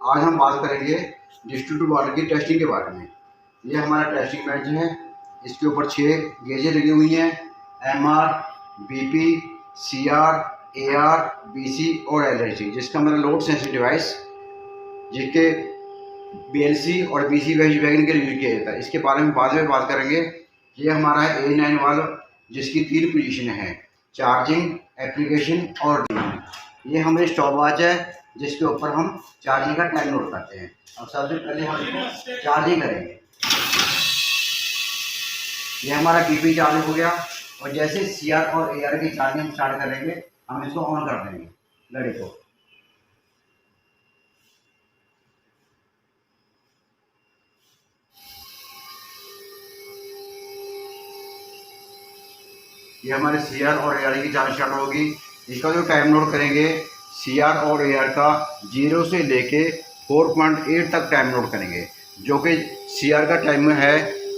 आज हम बात करेंगे डिस्ट्रीब्यूटेड वाटर की टेस्टिंग के बारे में। ये हमारा टेस्टिंग बेंच है। इसके ऊपर 6 गेजें लगी हुई हैं, MR, BP, CR, AR, BC और एलएचसी, जिसका मतलब लोड सेंसिटिव डिवाइस, जिसके बीएलसी और बीसी वैगन के लिए यूज किया जाता है। इसके बारे में बाद में बात करेंगे। ये हमारा है A9 वाल्व, जिसकी 3 पोजीशन है, चार्जिंग, एप्लीकेशन और ड्यूटी। ये हमारी स्टॉप वॉच है, जिसके ऊपर हम चार्जिंग का टाइम नोट करते हैं। अब सबसे पहले हम इसको चार्जिंग करेंगे। ये हमारा बीपी चार्ज हो गया, और जैसे सीआर और एआर की चार्जिंग स्टार्ट करेंगे, हम इसको ऑन कर देंगे घड़ी को। ये हमारे सीआर और एआर की चार्ज स्टार्ट होगी। इसका जो टाइम नोट करेंगे, सीआर और एआर का 0 से लेके 4.8 तक टाइम नोट करेंगे, जो कि सीआर का टाइम है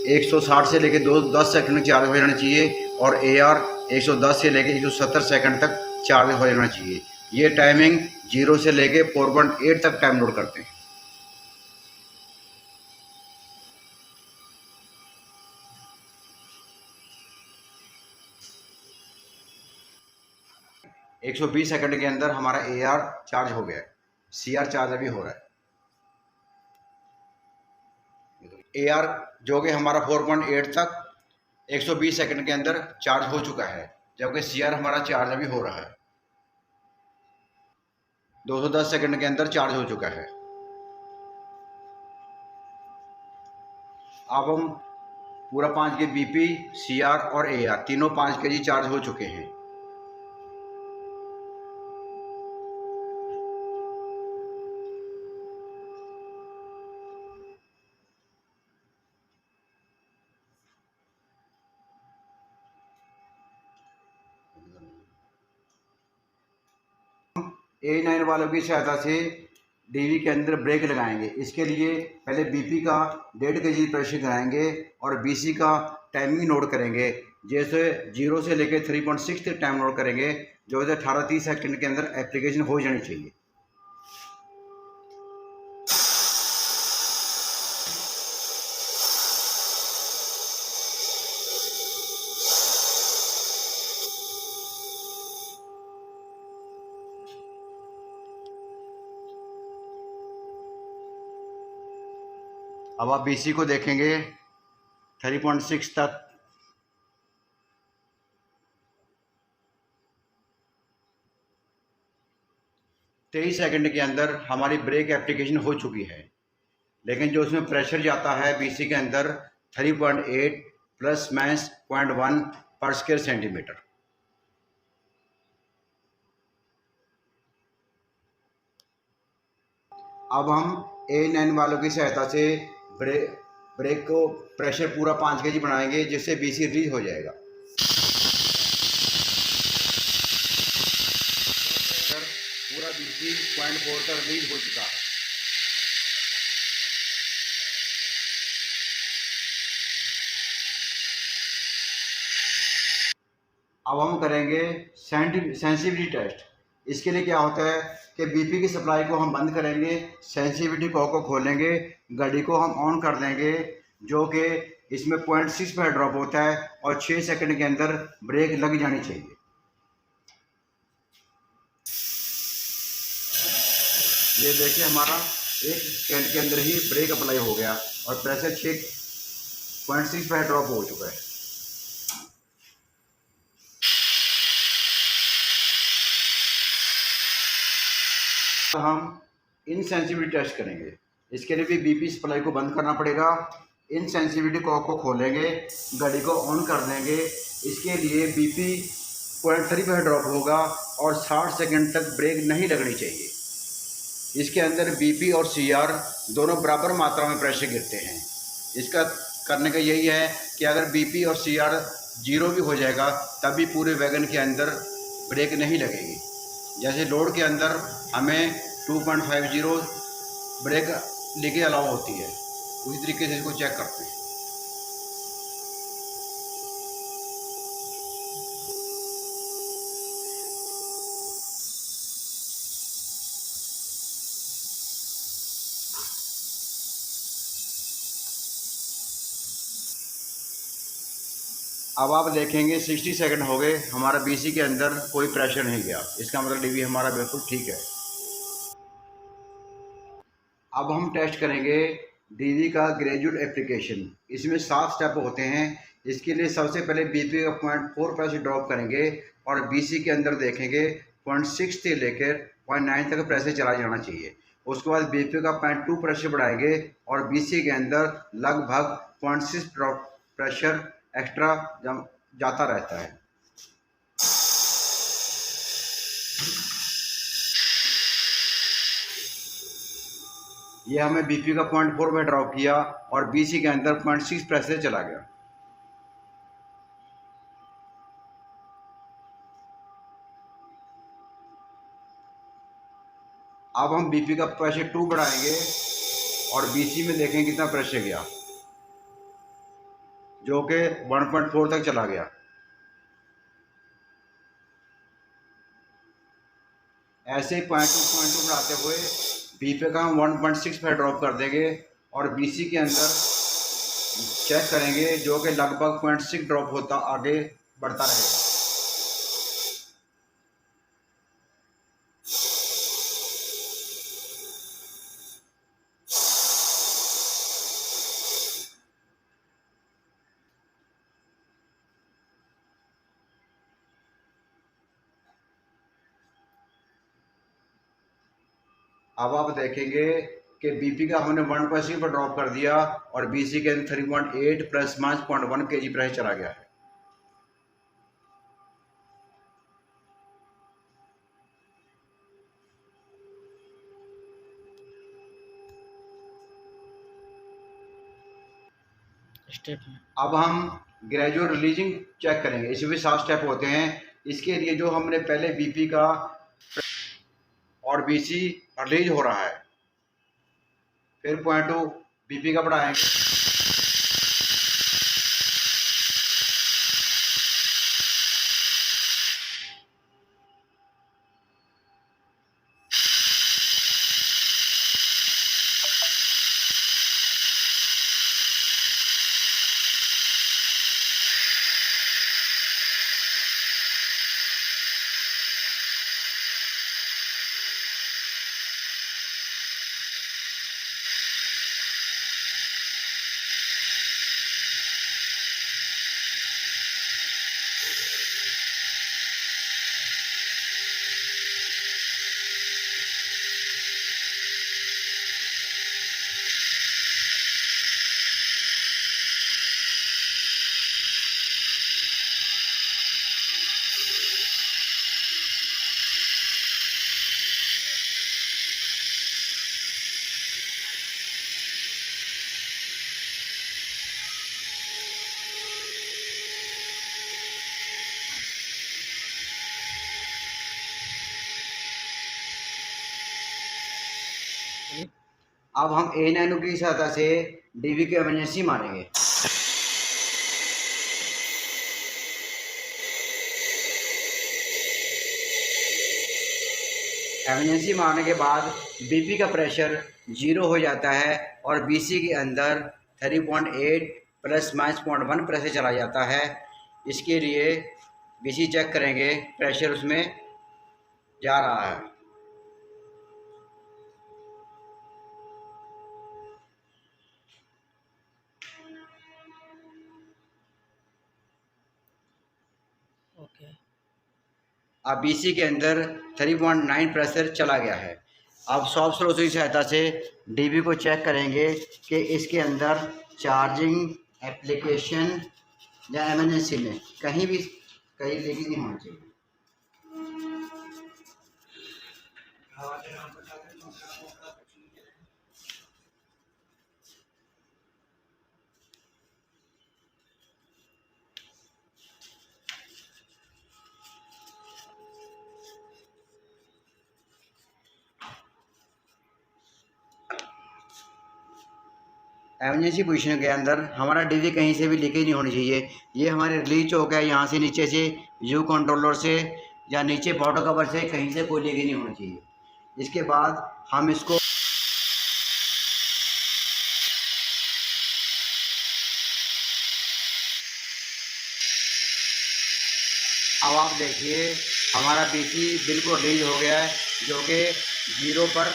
160 से लेके 10 सेकंड चार्ज हो जाना चाहिए, और एआर 110 से लेके 170 सेकंड तक चार्ज हो जाना चाहिए। ये टाइमिंग 0 से लेके 4.8 तक टाइम नोट करते हैं। एक 120 सेकंड के अंदर हमारा एआर चार्ज हो गया है, सीआर चार्ज अभी हो रहा है। एआर जो कि हमारा 4.8 तक 120 सेकंड के अंदर चार्ज हो चुका है, जबकि सीआर हमारा चार्ज अभी हो रहा है, 210 सेकंड के अंदर चार्ज हो चुका है। अब हम पूरा 5 के बीपी, सीआर और एआर तीनों 5 के जी चार्ज हो चुके हैं। A9 वालों की सहायता से डीवी के अंदर ब्रेक लगाएंगे। इसके लिए पहले बीपी का 1.5 kg प्रेशर कराएंगे, और बीसी का टाइमिंग नोट करेंगे। जैसे 0 से लेकर 3.6 तक टाइम नोट करेंगे, जो है 18-30 सेकंड के अंदर एप्लीकेशन हो जानी चाहिए। अब आप बीसी को देखेंगे 3.6 तक। तेईस सेकंड के अंदर हमारी ब्रेक एप्लीकेशन हो चुकी है, लेकिन जो उसमें प्रेशर जाता है बीसी के अंदर 3.8 प्लस माइनस 0.1 पर स्क्वायर सेंटीमीटर। अब हम A9 वालों की सहायता से ब्रेक को प्रेशर पूरा 5 kg बनाएंगे, जिससे बीसी रिलीज हो जाएगा। पूरा बीसी 0.4 तक रिलीज हो चुका है। अब हम करेंगे सेंसिटिविटी टेस्ट। इसके लिए क्या होता है कि बीपी की सप्लाई को हम बंद करेंगे, सेंसिटिविटी कॉक को खोलेंगे, घड़ी को हम ऑन कर देंगे, जो कि इसमें 0.6 पर ड्रॉप होता है, और 6 सेकंड के अंदर ब्रेक लग जानी चाहिए। ये देखिए हमारा 1 सेकंड के अंदर ही ब्रेक अप्लाई हो गया, और प्रेशर 6.6 पर ड्रॉप हो चुका है। तो हम इनसेंसिटिविटी टेस्ट करेंगे। इसके लिए भी बीपी सप्लाई को बंद करना पड़ेगा। इनसेंसिटिविटी कॉक को खोलेंगे, घड़ी को ऑन कर देंगे। इसके लिए बीपी 0.3 पर ड्रॉप होगा, और 60 सेकंड तक ब्रेक नहीं लगनी चाहिए। इसके अंदर बीपी और सीआर दोनों बराबर मात्रा में प्रेशर गिरते हैं। इसका करने का यही है कि अगर बीपी और सीआर 0 भी हो जाएगा, तब भी पूरे वैगन के अंदर ब्रेक नहीं लगेगी। जैसे लोड के अंदर हमें 2.50 ब्रेक लेके अलाउ होती है, उसी तरीके से इसको चेक करते हैं। अब आप देखेंगे 60 सेकंड हो गए, हमारा बीसी के अंदर कोई प्रेशर नहीं गया, इसका मतलब डीवी हमारा बिल्कुल ठीक है। अब हम टेस्ट करेंगे डीवी का ग्रेजुएट एप्लीकेशन। इसमें 7 स्टेप होते हैं। इसके लिए सबसे पहले बीपी का 0.4 प्रेशर ड्रॉप करेंगे और बीसी के अंदर देखेंगे 0.6 से लेकर 0.9 तक प्रेशर चला जाना चाहिए। उसके बाद बीपी का 0.2 प्रेशर बढ़ाएंगे और बीसी के अंदर लगभग 0.6 ड्रॉप प्रेशर एक्स्ट्रा जाता रहता है। ये हमें बीपी का 0.4 में ड्रॉप किया और बीसी के अंदर 0.6 प्रेशर चला गया। अब हम बीपी का प्रेशर 2 बढ़ाएंगे और बीसी में देखें कितना प्रेशर गया, जो कि 1.4 तक चला गया। ऐसे ही 0.2 बढ़ाते हुए बीपी का हम 1.6 पर ड्रॉप कर देंगे और बीसी के अंदर चेक करेंगे, जो कि लगभग 0.6 ड्रॉप होता आगे बढ़ता रहेगा। अब आप देखेंगे कि बीपी का हमने 1.6 पर ड्रॉप कर दिया और बीसी के अंदर 3.8 प्लस माइनस 0.1 kg प्रेशर चला गया है। स्टेप अब हम ग्रेजुअल रिलीजिंग चेक करेंगे। इसमें भी 7 स्टेप होते हैं। इसके लिए जो हमने पहले बीपी का और बीसी रिलीज हो रहा है, फिर 0.2 बीपी का बढ़ाएंगे, अब हम ए नैनो की सहायता से डीवी की इमरजेंसी मारेंगे। इमरजेंसी मारने के बाद बीपी का प्रेशर 0 हो जाता है और बीसी के अंदर 3.8 प्लस माइनस 0.1 प्रेशर चला जाता है। इसके लिए बीसी चेक करेंगे, प्रेशर उसमें जा रहा है। ओके। अब बीसी के अंदर 3.9 प्रेशर चला गया है। अब सॉफ्ट स्रोत की सहायता से डीबी को चेक करेंगे कि इसके अंदर चार्जिंग एप्लीकेशन या इमरजेंसी में कहीं लीकेज नहीं होना चाहिए। इमरजेंसी पोजीशन के अंदर हमारा डीवी कहीं से भी लीकेज नहीं होनी चाहिए। ये हमारे रिलीज चौक है, यहाँ से नीचे से यू कंट्रोलर से या नीचे बॉटल कवर से कहीं से कोई लीकेज नहीं होनी चाहिए। इसके बाद हम इसको अब आप देखिए हमारा पीसी बिल्कुल रिलीज हो गया है, जो कि 0 पर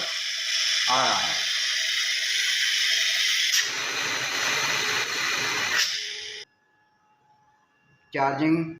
आ रहा है। चार्जिंग